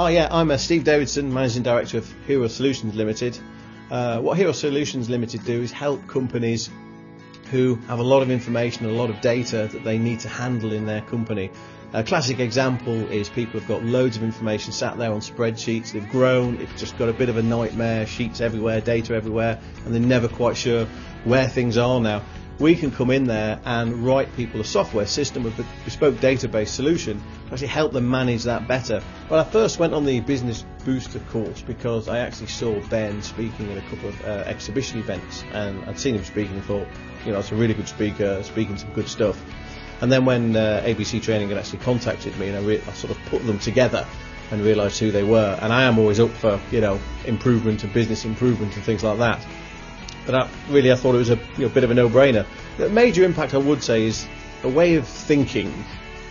Oh yeah, I'm Steve Davidson, Managing Director of Hero Solutions Limited. What Hero Solutions Limited do is help companies who have a lot of information, a lot of data that they need to handle in their company. A classic example is people have got loads of information sat there on spreadsheets, they've grown, it's just got a bit of a nightmare, sheets everywhere, data everywhere, and they're never quite sure where things are now. We can come in there and write people a software system with a bespoke database solution to actually help them manage that better. Well, I first went on the Business Booster course because I actually saw Ben speaking at a couple of exhibition events, and I'd seen him speaking and thought, it's a really good speaker, speaking some good stuff. And then when ABC Training had actually contacted me, and I sort of put them together and realised who they were. And I am always up for, improvement and business improvement and things like that. But I thought it was a bit of a no-brainer. The major impact, I would say, is a way of thinking,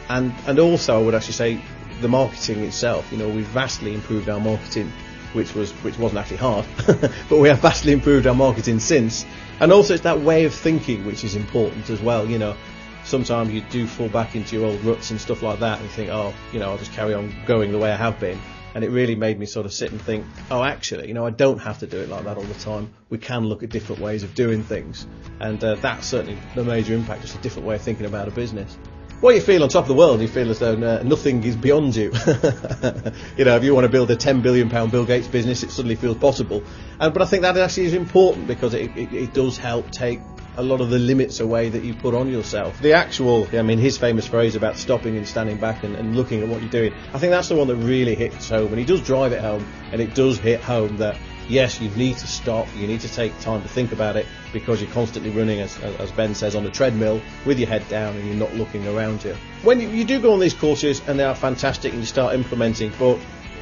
and also I would actually say the marketing itself. We've vastly improved our marketing, which wasn't actually hard, but we have vastly improved our marketing since. And also it's that way of thinking which is important as well. Sometimes you do fall back into your old ruts and stuff like that and think, I'll just carry on going the way I have been. And it really made me sort of sit and think, actually, I don't have to do it like that all the time. We can look at different ways of doing things. And that's certainly the major impact, just a different way of thinking about a business. Well, you feel on top of the world, you feel as though nothing is beyond you. If you want to build a £10 billion Bill Gates business, it suddenly feels possible. But I think that actually is important because it does help take a lot of the limits away that you put on yourself. The actual, his famous phrase about stopping and standing back and looking at what you're doing, I think that's the one that really hits home, and he does drive it home, and it does hit home that yes, you need to stop, you need to take time to think about it, because you're constantly running, as Ben says, on a treadmill with your head down and you're not looking around you. When you do go on these courses, and they are fantastic, and you start implementing, but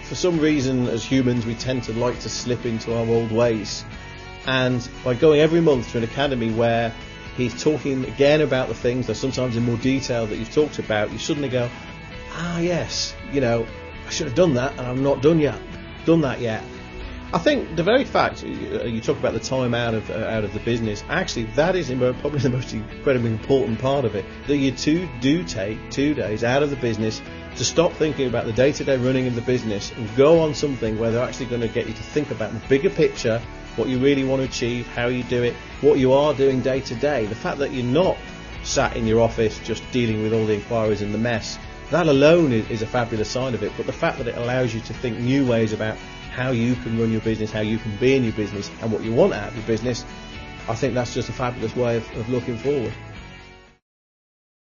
for some reason as humans we tend to like to slip into our old ways. And by going every month to an academy where he's talking again about the things, that sometimes in more detail that you've talked about, you suddenly go, yes, I should have done that, and I'm not done that yet. I think the very fact you talk about the time out of the business, actually that is probably the most incredibly important part of it, that you do take 2 days out of the business to stop thinking about the day-to-day running of the business and go on something where they're actually going to get you to think about the bigger picture, what you really want to achieve, how you do it, what you are doing day to day. The fact that you're not sat in your office just dealing with all the inquiries and the mess, that alone is a fabulous sign of it. But the fact that it allows you to think new ways about how you can run your business, how you can be in your business, and what you want out of your business, I think that's just a fabulous way of looking forward.